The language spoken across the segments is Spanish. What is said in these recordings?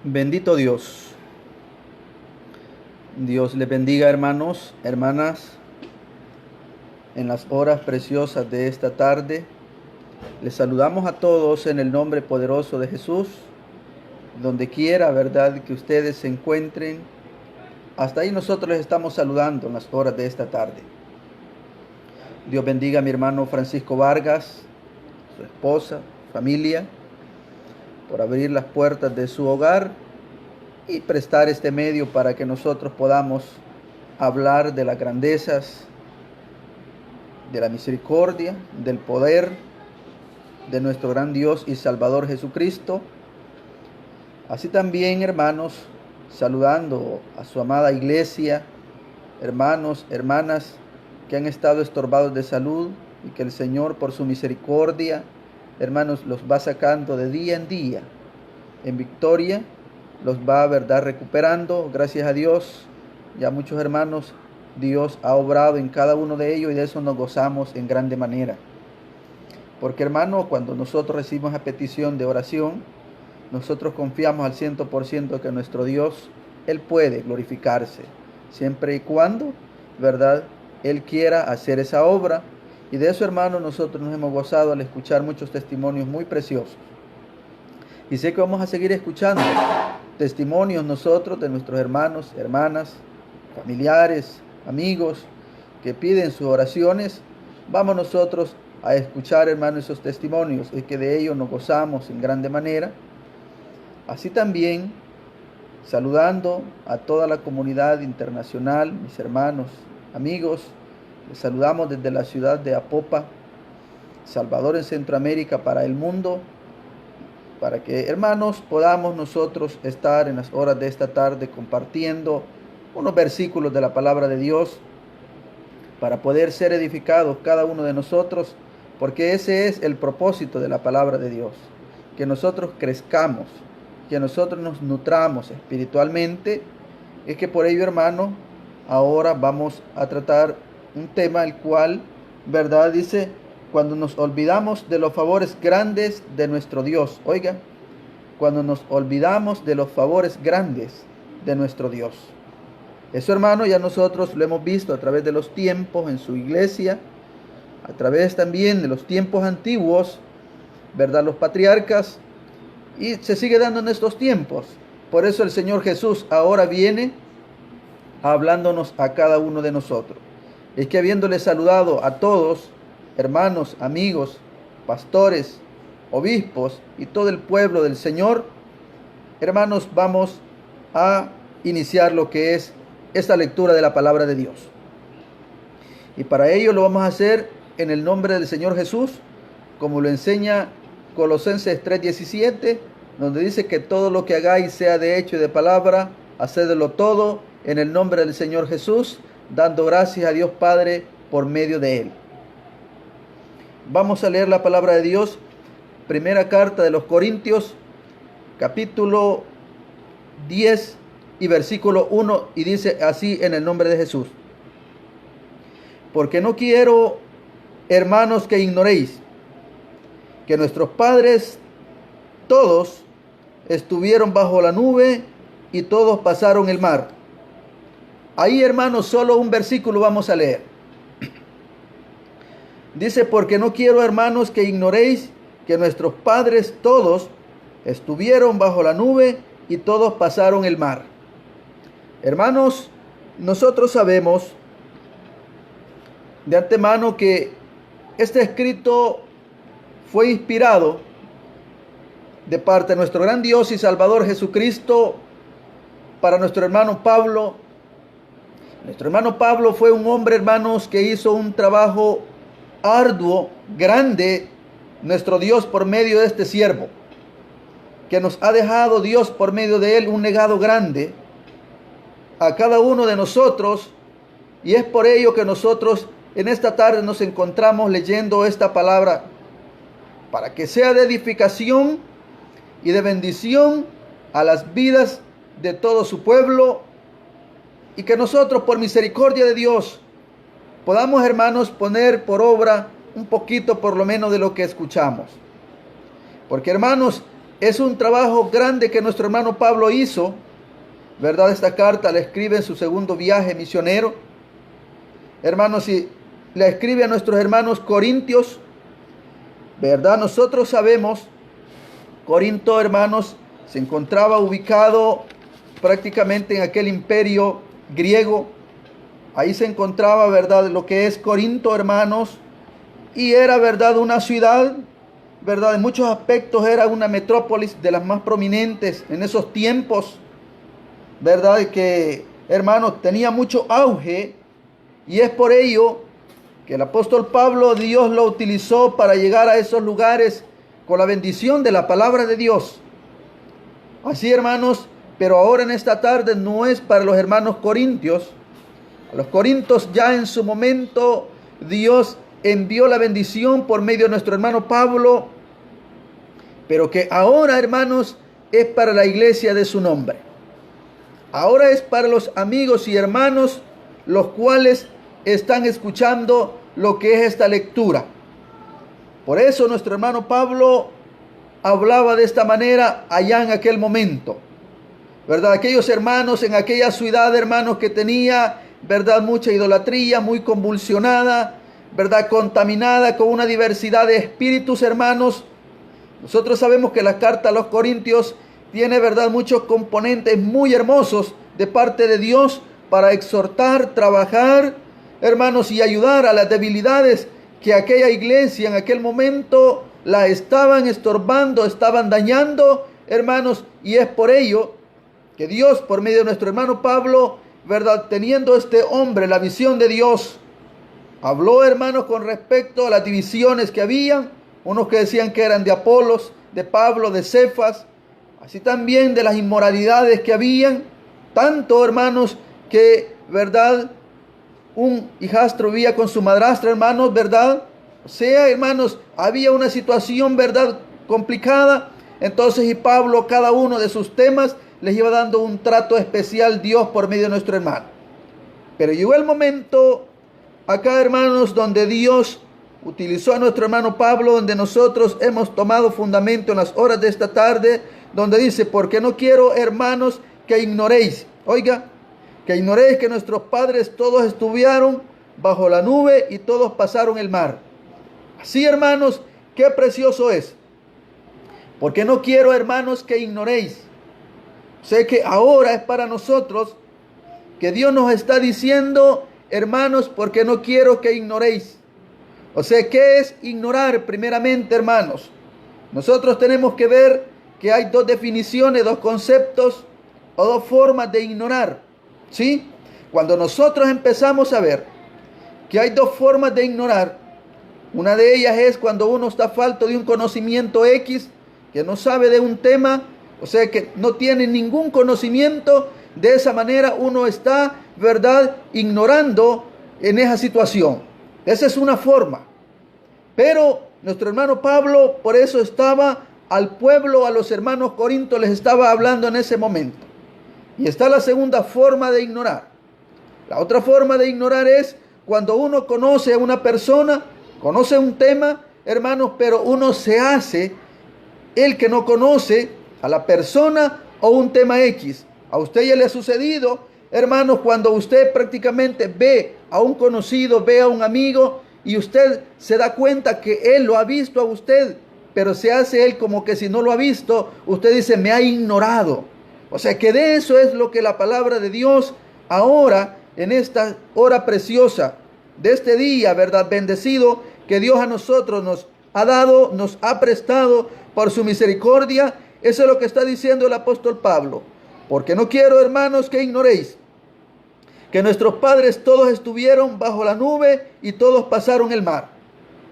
Bendito Dios. Dios les bendiga, hermanos, hermanas, en las horas preciosas de esta tarde. Les saludamos a todos en el nombre poderoso de Jesús, donde quiera, verdad, que ustedes se encuentren. Hasta ahí nosotros les estamos saludando en las horas de esta tarde. Dios bendiga a mi hermano Francisco Vargas, su esposa, familia, por abrir las puertas de su hogar y prestar este medio para que nosotros podamos hablar de las grandezas, de la misericordia, del poder de nuestro gran Dios y Salvador Jesucristo. Así también, hermanos, saludando a su amada iglesia, hermanos, hermanas que han estado estorbados de salud y que el Señor por su misericordia, hermanos, los va sacando de día en día en victoria, los va, verdad, recuperando. Gracias a Dios, ya muchos hermanos, Dios ha obrado en cada uno de ellos y de eso nos gozamos en grande manera. Porque, hermano, cuando nosotros recibimos la petición de oración, nosotros confiamos al 100% que nuestro Dios, Él puede glorificarse, siempre y cuando, verdad, Él quiera hacer esa obra. Y de eso, hermano, nosotros nos hemos gozado al escuchar muchos testimonios muy preciosos. Y sé que vamos a seguir escuchando testimonios nosotros de nuestros hermanos, hermanas, familiares, amigos que piden sus oraciones. Vamos nosotros a escuchar, hermanos, esos testimonios y que de ellos nos gozamos en grande manera. Así también, saludando a toda la comunidad internacional, mis hermanos, amigos, les saludamos desde la ciudad de Apopa, Salvador, en Centroamérica, para el mundo, para que, hermanos, podamos nosotros estar en las horas de esta tarde compartiendo unos versículos de la palabra de Dios para poder ser edificados cada uno de nosotros, porque ese es el propósito de la palabra de Dios, que nosotros crezcamos, que nosotros nos nutramos espiritualmente. Es que por ello, hermano, ahora vamos a tratar un tema el cual, verdad, dice: cuando nos olvidamos de los favores grandes de nuestro Dios. Oiga, cuando nos olvidamos de los favores grandes de nuestro Dios. Eso, hermano, ya nosotros lo hemos visto a través de los tiempos en su iglesia, a través también de los tiempos antiguos, verdad, los patriarcas, y se sigue dando en estos tiempos. Por eso el Señor Jesús ahora viene hablándonos a cada uno de nosotros. Es que habiéndole saludado a todos, hermanos, amigos, pastores, obispos y todo el pueblo del Señor, hermanos, vamos a iniciar lo que es esta lectura de la palabra de Dios. Y para ello lo vamos a hacer en el nombre del Señor Jesús, como lo enseña Colosenses 3:17, donde dice que todo lo que hagáis, sea de hecho y de palabra, hacedlo todo en el nombre del Señor Jesús, dando gracias a Dios Padre por medio de Él. Vamos a leer la palabra de Dios, primera carta de los Corintios, capítulo 10 y versículo 1, y dice así en el nombre de Jesús: porque no quiero, hermanos, que ignoréis que nuestros padres todos estuvieron bajo la nube y todos pasaron el mar. Ahí, hermanos, solo un versículo vamos a leer. Dice: porque no quiero, hermanos, que ignoréis que nuestros padres todos estuvieron bajo la nube y todos pasaron el mar. Hermanos, nosotros sabemos de antemano que este escrito fue inspirado de parte de nuestro gran Dios y Salvador Jesucristo para nuestro hermano Pablo. Nuestro hermano Pablo fue un hombre, hermanos, que hizo un trabajo arduo, grande, nuestro Dios por medio de este siervo, que nos ha dejado Dios por medio de él un legado grande a cada uno de nosotros, y es por ello que nosotros en esta tarde nos encontramos leyendo esta palabra, para que sea de edificación y de bendición a las vidas de todo su pueblo, y que nosotros, por misericordia de Dios, podamos, hermanos, poner por obra un poquito por lo menos de lo que escuchamos. Porque, hermanos, Es un trabajo grande que nuestro hermano Pablo hizo, ¿verdad? Esta carta la escribe en su segundo viaje misionero. Hermanos, y la escribe a nuestros hermanos corintios, ¿verdad? Nosotros sabemos, Corinto, hermanos, se encontraba ubicado prácticamente en aquel imperio griego. Ahí se encontraba, ¿verdad?, lo que es Corinto, hermanos, y era, ¿verdad?, una ciudad, ¿verdad?, en muchos aspectos era una metrópolis de las más prominentes en esos tiempos, ¿verdad?, que, hermanos, tenía mucho auge, y es por ello que el apóstol Pablo, Dios lo utilizó para llegar a esos lugares con la bendición de la palabra de Dios. Así, hermanos, pero ahora en esta tarde no es para los hermanos corintios. A los corintios ya en su momento Dios envió la bendición por medio de nuestro hermano Pablo, pero que ahora, hermanos, es para la iglesia de su nombre. Ahora es para los amigos y hermanos los cuales están escuchando lo que es esta lectura. Por eso nuestro hermano Pablo hablaba de esta manera allá en aquel momento, ¿verdad? Aquellos hermanos en aquella ciudad, hermanos, que tenía, ¿verdad?, mucha idolatría, muy convulsionada, ¿verdad?, contaminada con una diversidad de espíritus, hermanos. Nosotros sabemos que la carta a los Corintios tiene, ¿verdad?, muchos componentes muy hermosos de parte de Dios para exhortar, trabajar, hermanos, y ayudar a las debilidades que aquella iglesia en aquel momento la estaban estorbando, estaban dañando, hermanos, y es por ello que Dios, por medio de nuestro hermano Pablo, ¿verdad?, teniendo este hombre la visión de Dios, habló, hermanos, con respecto a las divisiones que habían, unos que decían que eran de Apolos, de Pablo, de Cefas, así también de las inmoralidades que habían, tanto, hermanos, que, ¿verdad?, un hijastro vivía con su madrastra, hermanos, ¿verdad? O sea, hermanos, había una situación, ¿verdad?, complicada. Entonces, y Pablo, cada uno de sus temas, les iba dando un trato especial Dios por medio de nuestro hermano. Pero llegó el momento acá, hermanos, donde Dios utilizó a nuestro hermano Pablo, donde nosotros hemos tomado fundamento en las horas de esta tarde, donde dice, porque no quiero, hermanos, que ignoréis. Oiga, que ignoréis que nuestros padres todos estuvieron bajo la nube y todos pasaron el mar. Así, hermanos, qué precioso es. Porque no quiero, hermanos, que ignoréis. Sé que ahora es para nosotros que Dios nos está diciendo, hermanos, porque no quiero que ignoréis. O sea, ¿qué es ignorar? Primeramente, hermanos, nosotros tenemos que ver que hay dos definiciones, dos conceptos o dos formas de ignorar. ¿Sí? Cuando nosotros empezamos a ver que hay dos formas de ignorar, una de ellas es cuando uno está falto de un conocimiento X, que no sabe de un tema, o sea que no tiene ningún conocimiento, de esa manera uno está, ¿verdad?, ignorando en esa situación. Esa es una forma. Pero nuestro hermano Pablo, por eso estaba al pueblo, a los hermanos corintios, les estaba hablando en ese momento. Y está la segunda forma de ignorar. La otra forma de ignorar es cuando uno conoce a una persona, conoce un tema, hermanos, pero uno se hace el que no conoce a la persona o un tema X. A usted ya le ha sucedido, hermanos, cuando usted prácticamente ve a un conocido, ve a un amigo y usted se da cuenta que él lo ha visto a usted, pero se hace él como que si no lo ha visto, usted dice, me ha ignorado. O sea que de eso es lo que la palabra de Dios ahora, en esta hora preciosa de este día, ¿verdad?, bendecido, que Dios a nosotros nos ha dado, nos ha prestado por su misericordia. Eso es lo que está diciendo el apóstol Pablo. Porque no quiero, hermanos, que ignoréis que nuestros padres todos estuvieron bajo la nube y todos pasaron el mar.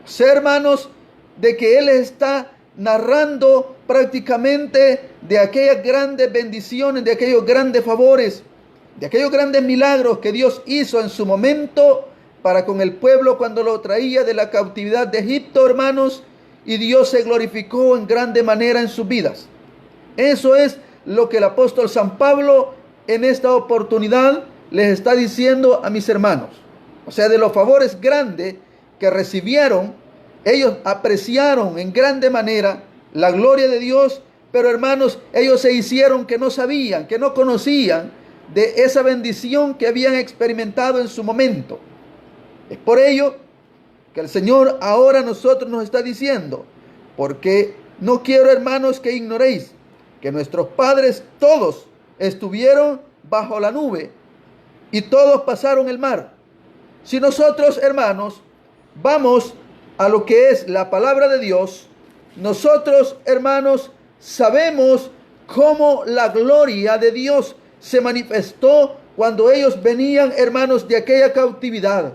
O sea, hermanos, de que Él está narrando prácticamente de aquellas grandes bendiciones, de aquellos grandes favores, de aquellos grandes milagros que Dios hizo en su momento para con el pueblo cuando lo traía de la cautividad de Egipto, hermanos, y Dios se glorificó en grande manera en sus vidas. Eso es lo que el apóstol San Pablo en esta oportunidad les está diciendo a mis hermanos. O sea, de los favores grandes que recibieron, ellos apreciaron en grande manera la gloria de Dios Pero hermanos, ellos se hicieron que no sabían, que no conocían de esa bendición que habían experimentado en su momento. Es por ello que el Señor ahora a nosotros nos está diciendo, porque no quiero, hermanos, que ignoréis que nuestros padres todos estuvieron bajo la nube y todos pasaron el mar. Si nosotros, hermanos, vamos a lo que es la palabra de Dios, nosotros, hermanos, sabemos cómo la gloria de Dios se manifestó cuando ellos venían, hermanos, de aquella cautividad.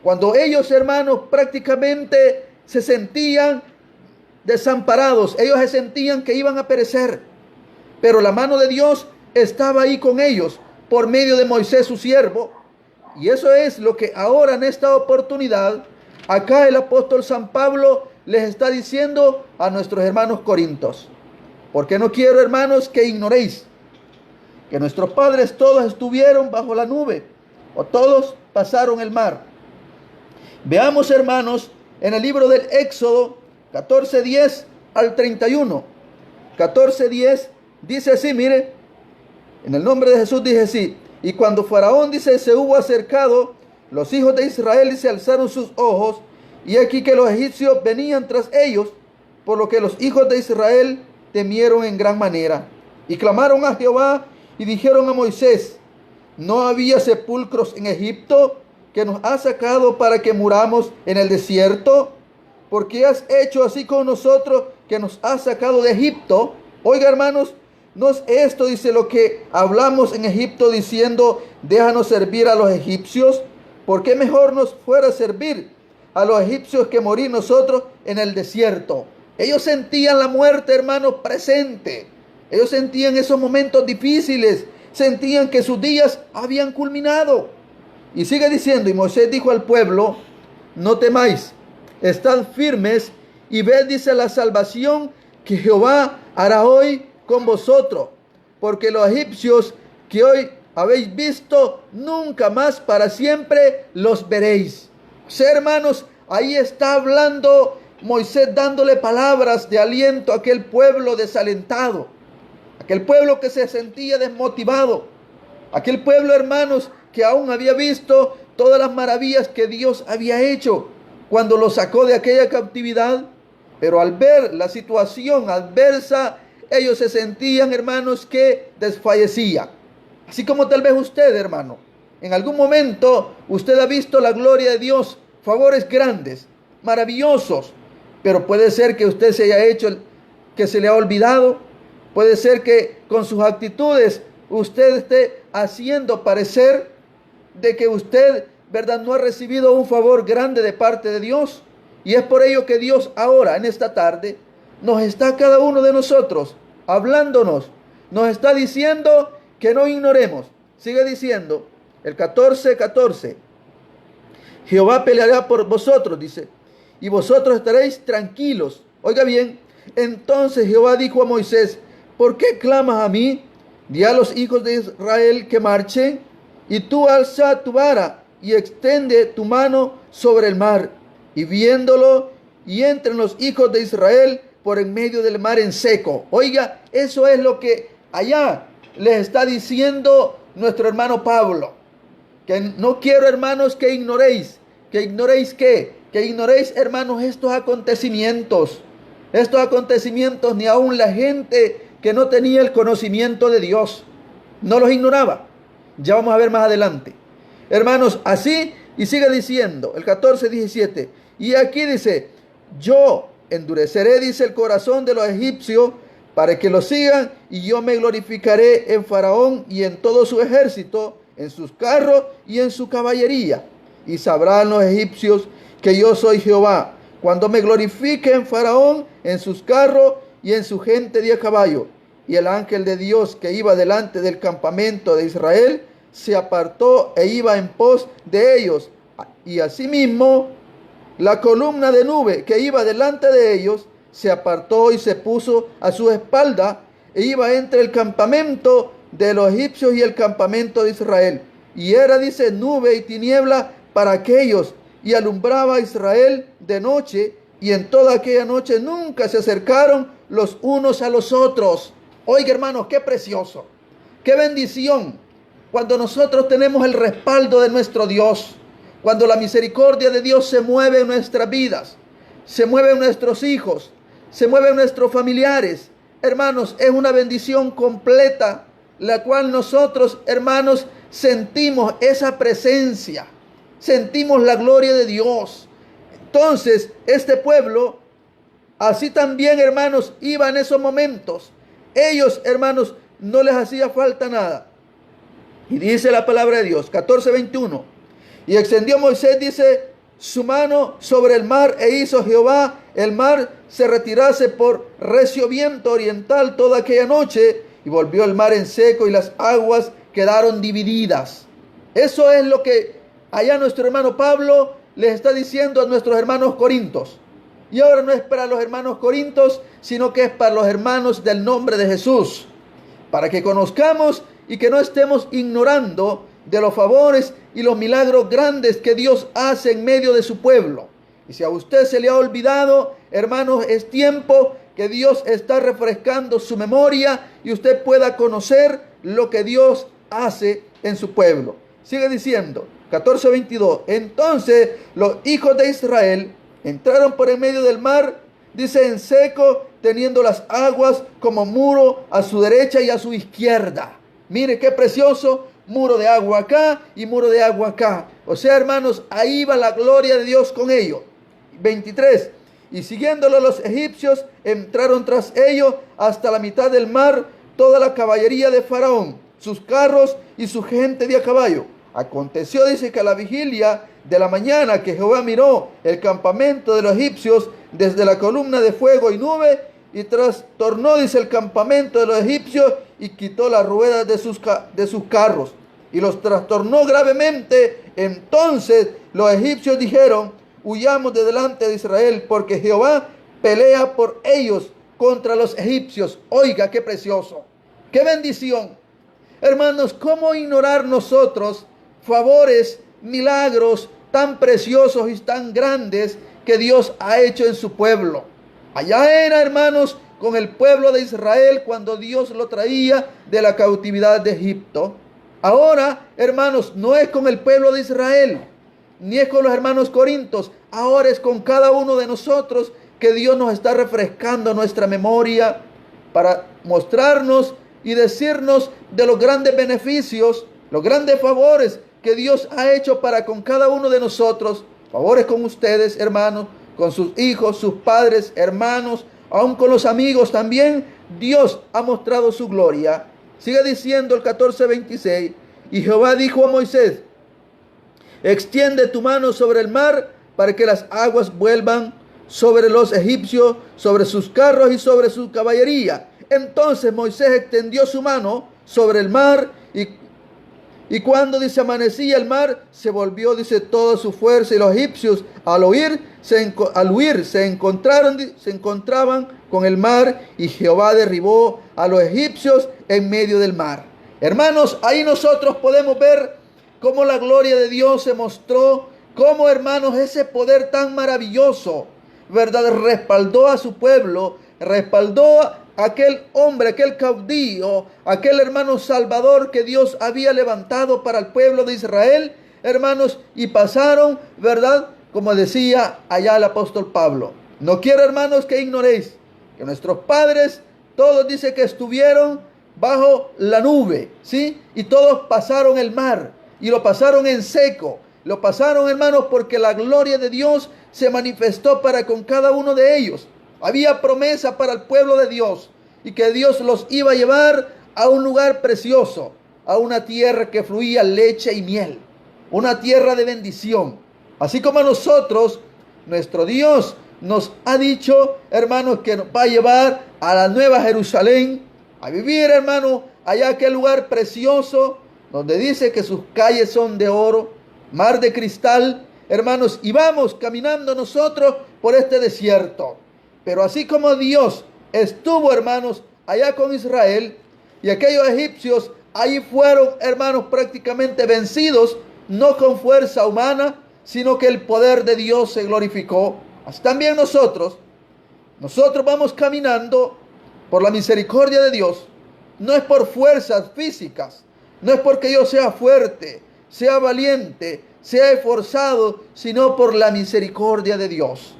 Cuando ellos, hermanos, prácticamente se sentían desamparados, ellos se sentían que iban a perecer. Pero la mano de Dios estaba ahí con ellos por medio de Moisés, su siervo. Y eso es lo que ahora en esta oportunidad, acá el apóstol San Pablo les está diciendo a nuestros hermanos corintios. Porque no quiero, hermanos, que ignoréis que nuestros padres todos estuvieron bajo la nube, o todos pasaron el mar. Veamos, hermanos, en el libro del Éxodo 14:10 al 31. 14:10 dice así, mire, en el nombre de Jesús dice así: y cuando Faraón, dice, se hubo acercado, los hijos de Israel se alzaron sus ojos, y aquí que los egipcios venían tras ellos, por lo que los hijos de Israel temieron en gran manera. Y clamaron a Jehová y dijeron a Moisés: ¿no había sepulcros en Egipto que nos has sacado para que muramos en el desierto? ¿Por qué has hecho así con nosotros que nos has sacado de Egipto? Oiga, hermanos, no es esto, dice, lo que hablamos en Egipto diciendo: déjanos servir a los egipcios. ¿Por qué mejor nos fuera servir a los egipcios que morir nosotros en el desierto? Ellos sentían la muerte, hermanos, presente. Ellos sentían esos momentos difíciles. Sentían que sus días habían culminado. Y sigue diciendo: y Moisés dijo al pueblo: no temáis, estad firmes y ved, dice, la salvación que Jehová hará hoy con vosotros, porque los egipcios que hoy habéis visto, nunca más para siempre los veréis. Sí, hermanos, ahí está hablando Moisés, dándole palabras de aliento a aquel pueblo desalentado, aquel pueblo que se sentía desmotivado, aquel pueblo, hermanos, que aún había visto todas las maravillas que Dios había hecho cuando los sacó de aquella cautividad. Pero al ver la situación adversa, ellos se sentían, hermanos, que desfallecían. Así como tal vez usted, hermano, en algún momento usted ha visto la gloria de Dios, favores grandes, maravillosos, pero puede ser que usted se haya hecho, que se le ha olvidado. Puede ser que con sus actitudes usted esté haciendo parecer de que usted, ¿verdad?, no ha recibido un favor grande de parte de Dios. Y es por ello que Dios ahora, en esta tarde, nos está cada uno de nosotros hablándonos. Nos está diciendo que no ignoremos. Sigue diciendo el 14:14. Jehová peleará por vosotros, dice, y vosotros estaréis tranquilos. Oiga bien, entonces Jehová dijo a Moisés: ¿por qué clamas a mí? Di a los hijos de Israel que marchen, y tú alza tu vara y extiende tu mano sobre el mar, y viéndolo, y entren los hijos de Israel por en medio del mar en seco. Oiga, eso es lo que allá les está diciendo nuestro hermano Pablo. Que no quiero, hermanos, que ignoréis. ¿Que ignoréis qué? Que ignoréis, hermanos, estos acontecimientos. Estos acontecimientos, ni aún la gente que no tenía el conocimiento de Dios no los ignoraba. Ya vamos a ver más adelante. Hermanos, así, y sigue diciendo, el 14:17. Y aquí dice: yo endureceré, dice, el corazón de los egipcios para que lo sigan, y yo me glorificaré en Faraón y en todo su ejército, en sus carros y en su caballería. Y sabrán los egipcios que yo soy Jehová, cuando me glorifique en Faraón, en sus carros y en su gente de a caballo. Y el ángel de Dios que iba delante del campamento de Israel se apartó e iba en pos de ellos. Y asimismo la columna de nube que iba delante de ellos se apartó y se puso a su espalda e iba entre el campamento de los egipcios y el campamento de Israel. Y era, dice, nube y tiniebla para aquellos, y alumbraba a Israel de noche, y en toda aquella noche nunca se acercaron los unos a los otros. Oiga, hermanos, qué precioso, qué bendición cuando nosotros tenemos el respaldo de nuestro Dios, cuando la misericordia de Dios se mueve en nuestras vidas, se mueve en nuestros hijos, se mueve en nuestros familiares. Hermanos, es una bendición completa, la cual nosotros, hermanos, sentimos esa presencia, sentimos la gloria de Dios. Entonces, este pueblo, así también, hermanos, iba en esos momentos. Ellos, hermanos, no les hacía falta nada. Y dice la palabra de Dios, 14:21. Y extendió Moisés, dice, su mano sobre el mar, e hizo Jehová el mar se retirase por recio viento oriental toda aquella noche, y volvió el mar en seco, y las aguas quedaron divididas. Eso es lo que allá nuestro hermano Pablo les está diciendo a nuestros hermanos corintios. Y ahora no es para los hermanos corintios, sino que es para los hermanos del nombre de Jesús, para que conozcamos y que no estemos ignorando de los favores y los milagros grandes que Dios hace en medio de su pueblo. Y si a usted se le ha olvidado, hermanos, es tiempo que Dios está refrescando su memoria y usted pueda conocer lo que Dios hace en su pueblo. Sigue diciendo, 14:22. Entonces los hijos de Israel entraron por en medio del mar, dice, en seco, teniendo las aguas como muro a su derecha y a su izquierda. Mire qué precioso, muro de agua acá y muro de agua acá. O sea, hermanos, ahí va la gloria de Dios con ellos. 23. Y siguiéndolo los egipcios, entraron tras ellos hasta la mitad del mar toda la caballería de Faraón, sus carros y su gente de a caballo. Aconteció, dice, que a la vigilia de la mañana que Jehová miró el campamento de los egipcios desde la columna de fuego y nube, y trastornó, dice, el campamento de los egipcios y quitó las ruedas de sus carros y los trastornó gravemente. Entonces los egipcios dijeron, huyamos de delante de Israel, porque Jehová pelea por ellos contra los egipcios. Oiga, qué precioso, qué bendición. Hermanos, ¿cómo ignorar nosotros favores, milagros tan preciosos y tan grandes que Dios ha hecho en su pueblo? Allá era, hermanos, con el pueblo de Israel cuando Dios lo traía de la cautividad de Egipto. Ahora, hermanos, no es con el pueblo de Israel, ni es con los hermanos corintios. Ahora es con cada uno de nosotros que Dios nos está refrescando nuestra memoria para mostrarnos y decirnos de los grandes beneficios, los grandes favores que Dios ha hecho para con cada uno de nosotros. Favores con ustedes, hermanos, con sus hijos, sus padres, hermanos, aún con los amigos también. Dios ha mostrado su gloria. Sigue diciendo el 14:26. Y Jehová dijo a Moisés, extiende tu mano sobre el mar para que las aguas vuelvan sobre los egipcios, sobre sus carros y sobre su caballería. Entonces Moisés extendió su mano sobre el mar y cuando, dice, amanecía el mar, se volvió, dice, toda su fuerza, y los egipcios al huir se encontraban con el mar, y Jehová derribó a los egipcios en medio del mar. Hermanos, ahí nosotros podemos ver cómo la gloria de Dios se mostró, cómo, hermanos, ese poder tan maravilloso, ¿verdad?, respaldó a su pueblo, respaldó a aquel hombre, aquel caudillo, aquel hermano salvador que Dios había levantado para el pueblo de Israel, hermanos, y pasaron, ¿verdad?, como decía allá el apóstol Pablo. No quiero, hermanos, que ignoréis que nuestros padres, todos dice que estuvieron bajo la nube, ¿sí? Y todos pasaron el mar, y lo pasaron en seco. Lo pasaron, hermanos, porque la gloria de Dios se manifestó para con cada uno de ellos. Había promesa para el pueblo de Dios y que Dios los iba a llevar a un lugar precioso, a una tierra que fluía leche y miel, una tierra de bendición. Así como a nosotros, nuestro Dios nos ha dicho, hermanos, que nos va a llevar a la nueva Jerusalén, a vivir, hermanos, allá aquel lugar precioso, donde dice que sus calles son de oro, mar de cristal, hermanos, y vamos caminando nosotros por este desierto. Pero así como Dios estuvo, hermanos, allá con Israel, y aquellos egipcios ahí fueron, hermanos, prácticamente vencidos, no con fuerza humana, sino que el poder de Dios se glorificó. Así también nosotros nosotros vamos caminando por la misericordia de Dios. No es por fuerzas físicas, no es porque yo sea fuerte, sea valiente, sea esforzado, sino por la misericordia de Dios.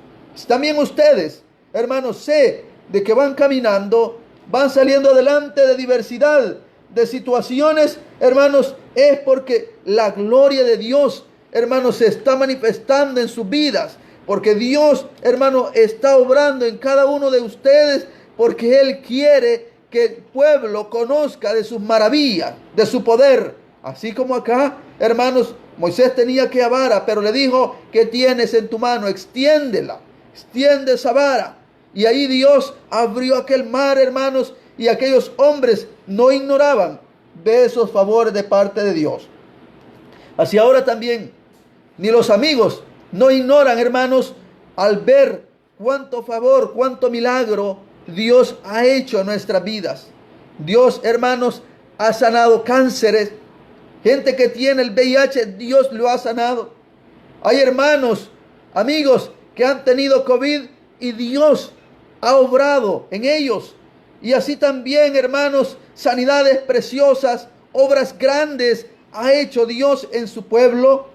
También ustedes, hermanos, sé de que van caminando, van saliendo adelante de diversidad de situaciones, hermanos, es porque la gloria de Dios, hermanos, se está manifestando en sus vidas, porque Dios, hermano, está obrando en cada uno de ustedes, porque Él quiere que el pueblo conozca de sus maravillas, de su poder. Así como acá, hermanos, Moisés tenía que vara, pero le dijo: ¿qué tienes en tu mano? Extiéndela, extiende esa vara. Y ahí Dios abrió aquel mar, hermanos, y aquellos hombres no ignoraban de esos favores de parte de Dios. Así ahora también, ni los amigos no ignoran, hermanos, al ver cuánto favor, cuánto milagro Dios ha hecho en nuestras vidas. Dios, hermanos, ha sanado cánceres. Gente que tiene el VIH, Dios lo ha sanado. Hay hermanos, amigos, que han tenido COVID y Dios ha obrado en ellos. Y así también, hermanos, sanidades preciosas, obras grandes ha hecho Dios en su pueblo.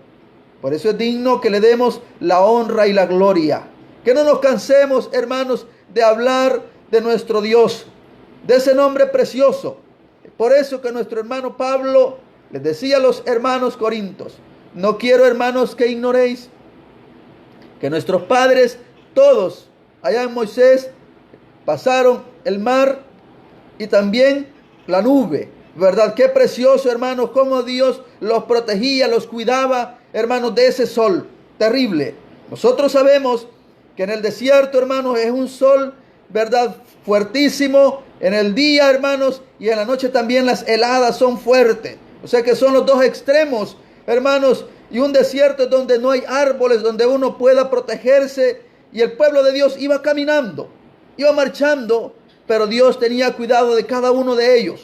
Por eso es digno que le demos la honra y la gloria. Que no nos cansemos, hermanos, de hablar de nuestro Dios, de ese nombre precioso. Por eso que nuestro hermano Pablo les decía a los hermanos corintios: no quiero, hermanos, que ignoréis que nuestros padres todos allá en Moisés pasaron el mar y también la nube, ¿verdad? Qué precioso, hermanos, cómo Dios los protegía, los cuidaba, hermanos, de ese sol terrible. Nosotros sabemos que en el desierto, hermanos, es un sol, ¿verdad?, fuertísimo en el día, hermanos, y en la noche también las heladas son fuertes. O sea que son los dos extremos, hermanos, y un desierto donde no hay árboles, donde uno pueda protegerse. Y el pueblo de Dios iba caminando, iba marchando, pero Dios tenía cuidado de cada uno de ellos.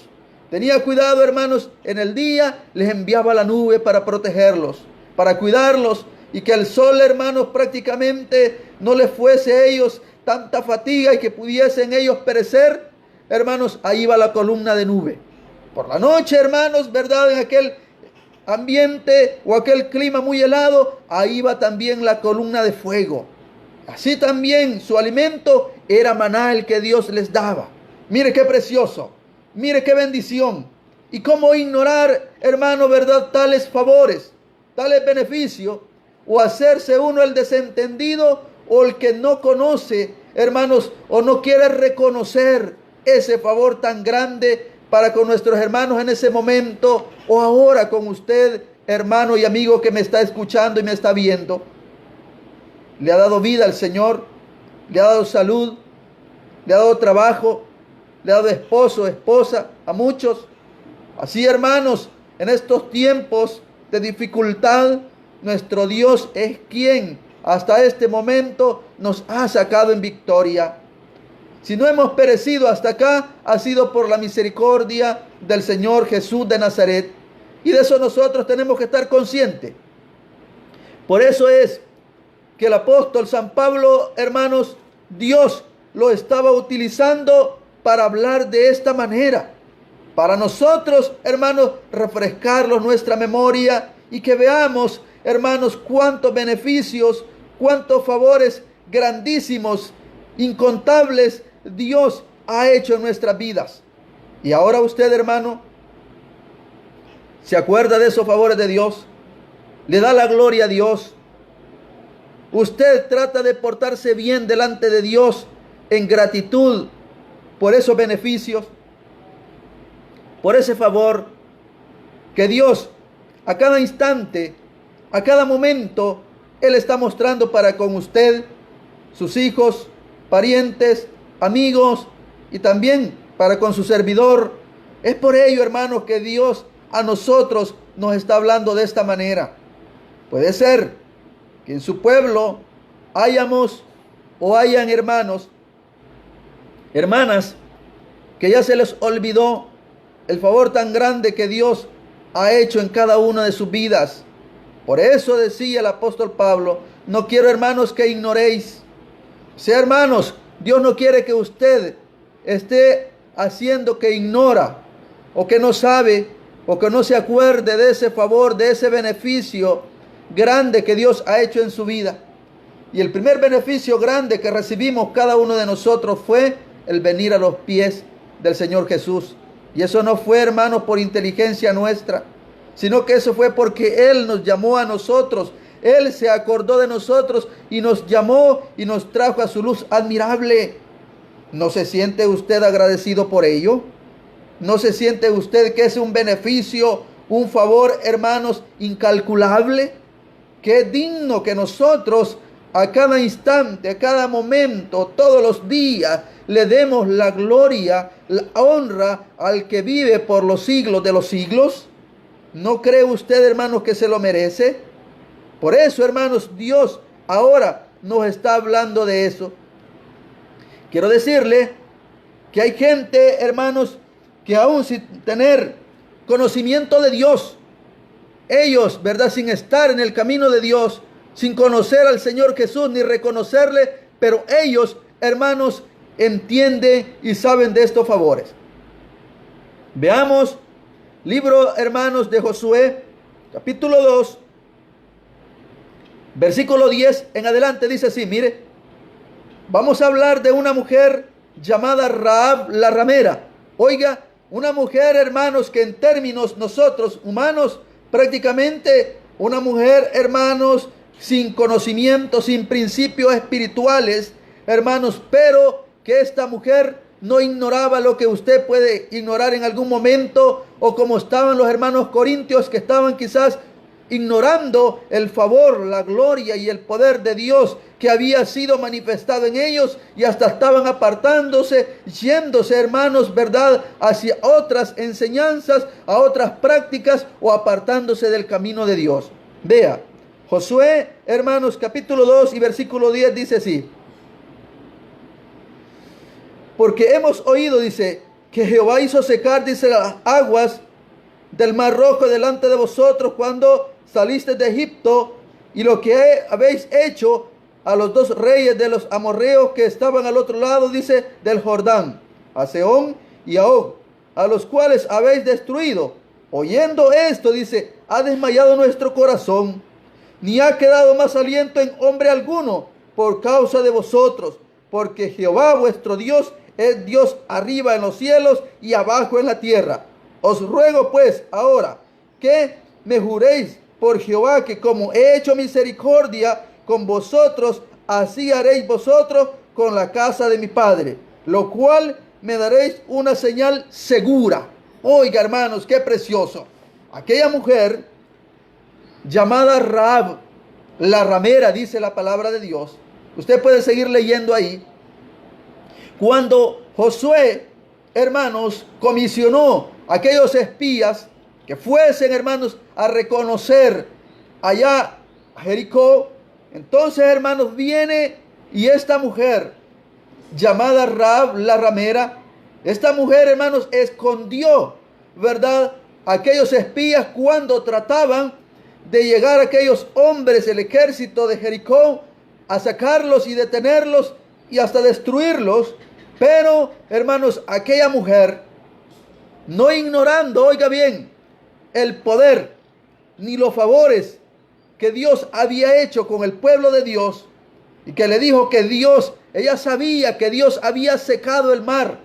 Tenía cuidado, hermanos, en el día les enviaba la nube para protegerlos, para cuidarlos, y que el sol, hermanos, prácticamente no les fuese a ellos tanta fatiga y que pudiesen ellos perecer. Hermanos, ahí va la columna de nube. Por la noche, hermanos, ¿verdad?, en aquel ambiente o aquel clima muy helado, ahí va también la columna de fuego. Así también su alimento era maná, el que Dios les daba. Mire qué precioso, mire qué bendición. Y cómo ignorar, hermano, ¿verdad?, tales favores, tales beneficios, o hacerse uno el desentendido o el que no conoce, hermanos, o no quiere reconocer ese favor tan grande para con nuestros hermanos en ese momento, o ahora con usted, hermano y amigo que me está escuchando y me está viendo. Le ha dado vida al Señor, le ha dado salud, le ha dado trabajo, le ha dado esposo, esposa, a muchos. Así, hermanos, en estos tiempos de dificultad, nuestro Dios es quien hasta este momento nos ha sacado en victoria. Si no hemos perecido hasta acá, ha sido por la misericordia del Señor Jesús de Nazaret. Y de eso nosotros tenemos que estar conscientes. Por eso es que el apóstol San Pablo, hermanos, Dios lo estaba utilizando para hablar de esta manera. Para nosotros, hermanos, refrescarlos nuestra memoria y que veamos, hermanos, cuántos beneficios, cuántos favores grandísimos, incontables, Dios ha hecho en nuestras vidas. Y ahora usted, hermano, se acuerda de esos favores de Dios, le da la gloria a Dios. Usted trata de portarse bien delante de Dios en gratitud por esos beneficios, por ese favor que Dios a cada instante, a cada momento, Él está mostrando para con usted, sus hijos, parientes, amigos y también para con su servidor. Es por ello, hermanos, que Dios a nosotros nos está hablando de esta manera. Puede ser que en su pueblo hayamos o hayan hermanos, hermanas, que ya se les olvidó el favor tan grande que Dios ha hecho en cada una de sus vidas. Por eso decía el apóstol Pablo: no quiero, hermanos, que ignoréis. O sea, hermanos, Dios no quiere que usted esté haciendo que ignora o que no sabe o que no se acuerde de ese favor, de ese beneficio grande que Dios ha hecho en su vida. Y el primer beneficio grande que recibimos cada uno de nosotros fue el venir a los pies del Señor Jesús. Y eso no fue, hermanos, por inteligencia nuestra, sino que eso fue porque Él nos llamó a nosotros. Él se acordó de nosotros y nos llamó y nos trajo a su luz admirable. ¿No se siente usted agradecido por ello? ¿No se siente usted que es un beneficio, un favor, hermanos, incalculable? Que es digno que nosotros a cada instante, a cada momento, todos los días, le demos la gloria, la honra al que vive por los siglos de los siglos. ¿No cree usted, hermanos, que se lo merece? Por eso, hermanos, Dios ahora nos está hablando de eso. Quiero decirle que hay gente, hermanos, que aún sin tener conocimiento de Dios, ellos, ¿verdad?, sin estar en el camino de Dios, sin conocer al Señor Jesús ni reconocerle, pero ellos, hermanos, entienden y saben de estos favores. Veamos libro, hermanos, de Josué, capítulo 2, versículo 10 en adelante, dice así, mire, vamos a hablar de una mujer llamada Rahab la ramera. Oiga, una mujer, hermanos, que en términos nosotros humanos, prácticamente una mujer, hermanos, sin conocimiento, sin principios espirituales, hermanos, pero que esta mujer no ignoraba lo que usted puede ignorar en algún momento, o como estaban los hermanos corintios que estaban quizás ignorando el favor, la gloria y el poder de Dios que había sido manifestado en ellos, y hasta estaban apartándose, yéndose, hermanos, verdad, hacia otras enseñanzas, a otras prácticas, o apartándose del camino de Dios. Vea, Josué, hermanos, capítulo 2 y versículo 10 dice así: porque hemos oído, dice, que Jehová hizo secar, dice, las aguas del Mar Rojo delante de vosotros cuando saliste de Egipto, y lo que habéis hecho a los dos reyes de los amorreos que estaban al otro lado, dice, del Jordán, a Sehón y a Og, a los cuales habéis destruido. Oyendo esto, dice, ha desmayado nuestro corazón, ni ha quedado más aliento en hombre alguno por causa de vosotros, porque Jehová vuestro Dios es Dios arriba en los cielos y abajo en la tierra. Os ruego pues ahora que me juréis por Jehová que como he hecho misericordia con vosotros, así haréis vosotros con la casa de mi padre, lo cual me daréis una señal segura. Oiga, hermanos, qué precioso. Aquella mujer llamada Rahab la ramera, dice la palabra de Dios. Usted puede seguir leyendo ahí. Cuando Josué, hermanos, comisionó a aquellos espías que fuesen, hermanos, a reconocer allá a Jericó, entonces, hermanos, viene y esta mujer llamada Rahab la ramera, esta mujer, hermanos, escondió, ¿verdad?, a aquellos espías cuando trataban de llegar a aquellos hombres, el ejército de Jericó, a sacarlos y detenerlos y hasta destruirlos. Pero, hermanos, aquella mujer, no ignorando, oiga bien, el poder ni los favores que Dios había hecho con el pueblo de Dios, y que le dijo que Dios, ella sabía que Dios había secado el mar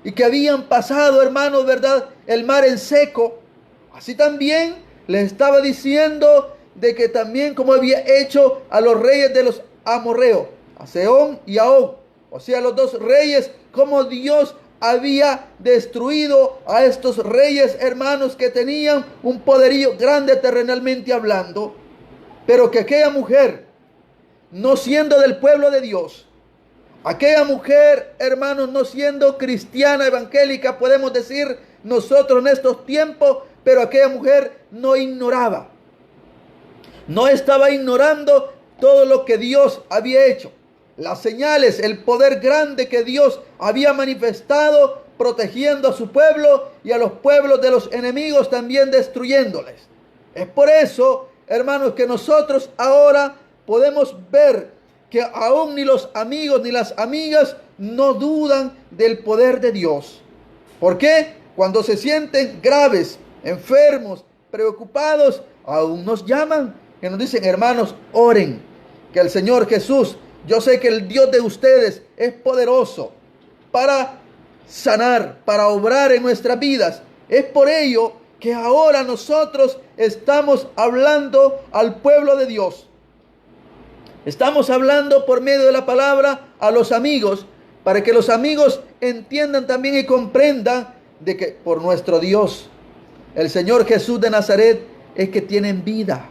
y que habían pasado, hermanos, ¿verdad?, el mar en seco. Así también les estaba diciendo de que también como había hecho a los reyes de los amorreos, a Sehón y a Og, o sea, los dos reyes, como Dios había destruido a estos reyes, hermanos, que tenían un poderío grande terrenalmente hablando, pero que aquella mujer, no siendo del pueblo de Dios, aquella mujer, hermanos, no siendo cristiana evangélica, podemos decir nosotros en estos tiempos, pero aquella mujer no ignoraba, no estaba ignorando todo lo que Dios había hecho, las señales, el poder grande que Dios había manifestado, protegiendo a su pueblo y a los pueblos de los enemigos también destruyéndoles. Es por eso, hermanos, que nosotros ahora podemos ver que aún ni los amigos ni las amigas no dudan del poder de Dios. ¿Por qué? Cuando se sienten graves, enfermos, preocupados, aún nos llaman, que nos dicen: hermanos, oren, que el Señor Jesús, yo sé que el Dios de ustedes es poderoso para sanar, para obrar en nuestras vidas. Es por ello que ahora nosotros estamos hablando al pueblo de Dios. Estamos hablando por medio de la palabra a los amigos, para que los amigos entiendan también y comprendan de que por nuestro Dios, el Señor Jesús de Nazaret, es que tienen vida.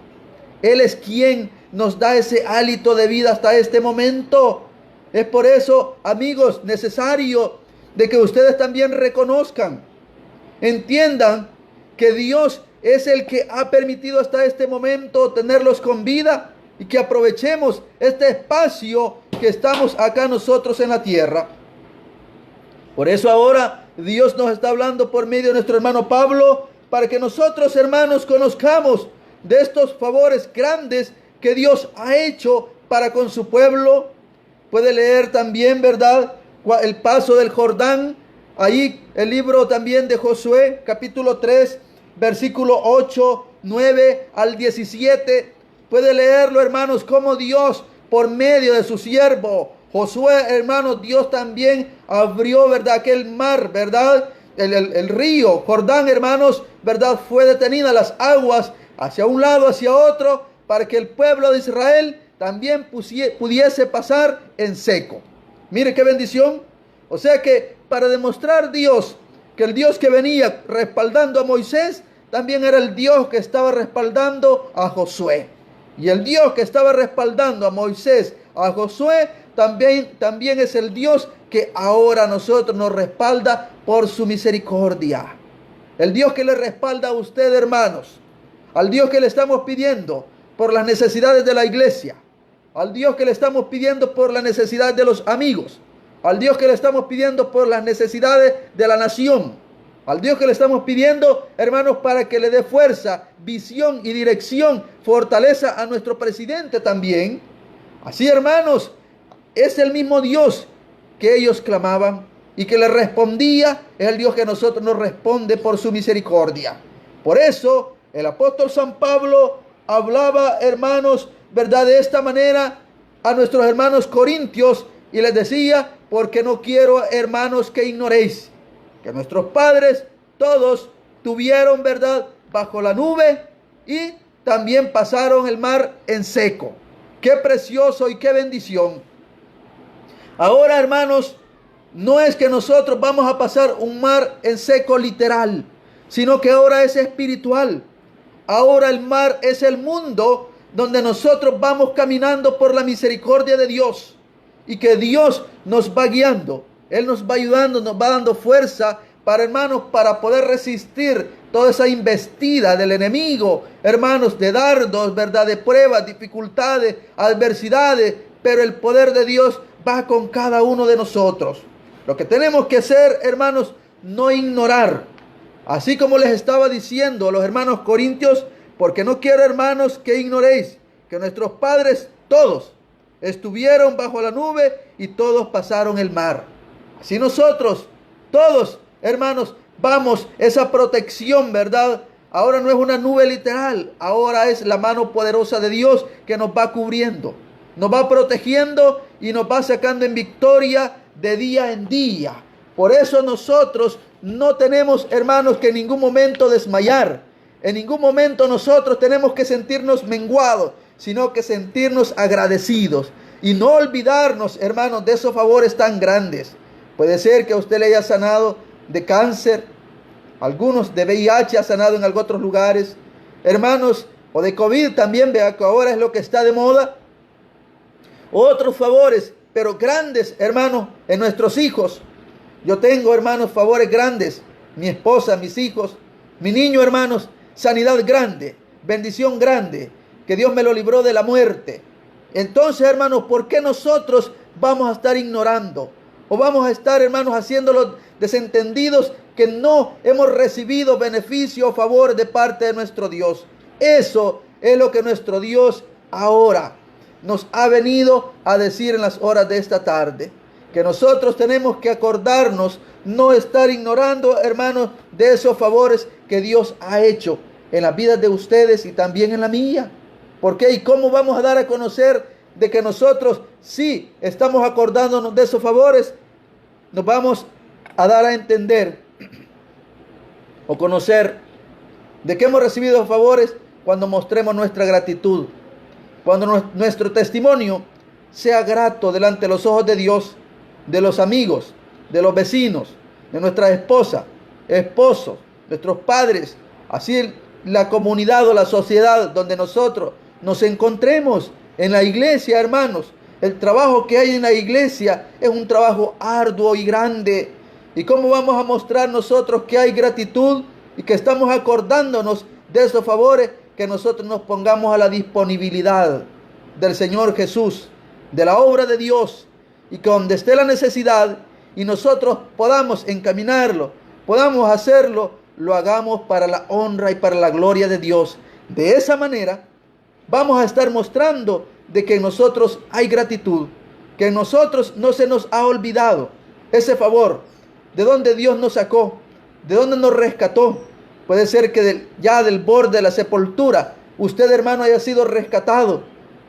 Él es quien nos da ese hálito de vida hasta este momento. Es por eso, amigos, necesario de que ustedes también reconozcan, entiendan que Dios es el que ha permitido hasta este momento tenerlos con vida, y que aprovechemos este espacio que estamos acá nosotros en la tierra. Por eso ahora Dios nos está hablando por medio de nuestro hermano Pablo, para que nosotros, hermanos, conozcamos de estos favores grandes que Dios ha hecho para con su pueblo. Puede leer también, ¿verdad?, el paso del Jordán. Ahí el libro también de Josué, capítulo 3, versículo 8, 9 al 17. Puede leerlo, hermanos, como Dios, por medio de su siervo Josué, hermanos, Dios también abrió, ¿verdad?, aquel mar, ¿verdad? El río Jordán, hermanos, ¿verdad?, fue detenida las aguas hacia un lado, hacia otro, para que el pueblo de Israel también pudiese pasar en seco. Mire qué bendición. O sea que para demostrar Dios que el Dios que venía respaldando a Moisés también era el Dios que estaba respaldando a Josué. Y el Dios que estaba respaldando a Moisés, a Josué, también es el Dios que ahora a nosotros nos respalda por su misericordia. El Dios que le respalda a usted, hermanos. Al Dios que le estamos pidiendo por las necesidades de la iglesia. Al Dios que le estamos pidiendo por la necesidad de los amigos. Al Dios que le estamos pidiendo por las necesidades de la nación. Al Dios que le estamos pidiendo, hermanos, para que le dé fuerza, visión y dirección, fortaleza a nuestro presidente también. Así, hermanos, es el mismo Dios que ellos clamaban y que le respondía. Es el Dios que a nosotros nos responde por su misericordia. Por eso, el apóstol San Pablo hablaba, hermanos, ¿verdad?, de esta manera a nuestros hermanos corintios, y les decía: porque no quiero, hermanos, que ignoréis que nuestros padres todos tuvieron, ¿verdad?, bajo la nube, y también pasaron el mar en seco. Qué precioso y qué bendición. Ahora, hermanos, no es que nosotros vamos a pasar un mar en seco literal, sino que ahora es espiritual. Ahora el mar es el mundo donde nosotros vamos caminando por la misericordia de Dios, y que Dios nos va guiando. Él nos va ayudando, nos va dando fuerza para, hermanos, para poder resistir toda esa embestida del enemigo, hermanos, de dardos, ¿verdad?, de pruebas, dificultades, adversidades. Pero el poder de Dios va con cada uno de nosotros. Lo que tenemos que hacer, hermanos, no ignorar. Así como les estaba diciendo a los hermanos corintios: porque no quiero, hermanos, que ignoréis que nuestros padres todos estuvieron bajo la nube y todos pasaron el mar. Así nosotros, todos, hermanos, vamos, esa protección, ¿verdad? Ahora no es una nube literal, ahora es la mano poderosa de Dios que nos va cubriendo, nos va protegiendo y nos va sacando en victoria de día en día. Por eso nosotros no tenemos, hermanos, que en ningún momento desmayar. En ningún momento nosotros tenemos que sentirnos menguados, sino que sentirnos agradecidos. Y no olvidarnos, hermanos, de esos favores tan grandes. Puede ser que a usted le haya sanado de cáncer, algunos de VIH ha sanado en otros lugares, hermanos, o de COVID también, vea que ahora es lo que está de moda. Otros favores, pero grandes, hermanos, en nuestros hijos. Yo tengo, hermanos, favores grandes. Mi esposa, mis hijos, mi niño, hermanos, sanidad grande, bendición grande, que Dios me lo libró de la muerte. Entonces, hermanos, ¿por qué nosotros vamos a estar ignorando? O vamos a estar, hermanos, haciéndolos desentendidos, que no hemos recibido beneficio o favor de parte de nuestro Dios. Eso es lo que nuestro Dios ahora nos ha venido a decir en las horas de esta tarde. Que nosotros tenemos que acordarnos, no estar ignorando, hermanos, de esos favores que Dios ha hecho en las vidas de ustedes y también en la mía. ¿Por qué? ¿Y cómo vamos a dar a conocer de que nosotros sí estamos acordándonos de esos favores? Nos vamos a dar a entender o conocer de que hemos recibido favores cuando mostremos nuestra gratitud. Cuando nuestro testimonio sea grato delante de los ojos de Dios, de los amigos, de los vecinos, de nuestra esposa, esposos, nuestros padres, así la comunidad o la sociedad donde nosotros nos encontremos. En la iglesia, hermanos, el trabajo que hay en la iglesia es un trabajo arduo y grande. ¿Y cómo vamos a mostrar nosotros que hay gratitud y que estamos acordándonos de esos favores? Que nosotros nos pongamos a la disponibilidad del Señor Jesús, de la obra de Dios, y que donde esté la necesidad y nosotros podamos encaminarlo, podamos hacerlo, lo hagamos para la honra y para la gloria de Dios. De esa manera vamos a estar mostrando de que en nosotros hay gratitud, que en nosotros no se nos ha olvidado ese favor, de donde Dios nos sacó, de donde nos rescató. Puede ser que ya del borde de la sepultura usted, hermano, haya sido rescatado.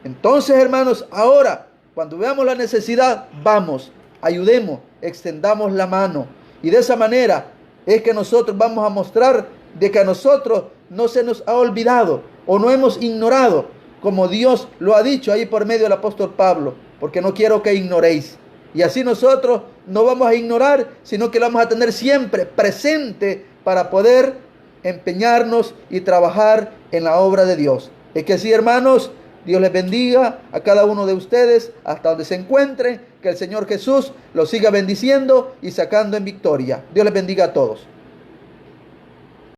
Entonces, hermanos, ahora cuando veamos la necesidad, vamos, ayudemos, extendamos la mano. Y de esa manera es que nosotros vamos a mostrar de que a nosotros no se nos ha olvidado o no hemos ignorado, como Dios lo ha dicho ahí por medio del apóstol Pablo, porque no quiero que ignoréis. Y así nosotros no vamos a ignorar, sino que lo vamos a tener siempre presente para poder empeñarnos y trabajar en la obra de Dios. Es que sí, hermanos, Dios les bendiga a cada uno de ustedes hasta donde se encuentren. Que el Señor Jesús los siga bendiciendo y sacando en victoria. Dios les bendiga a todos.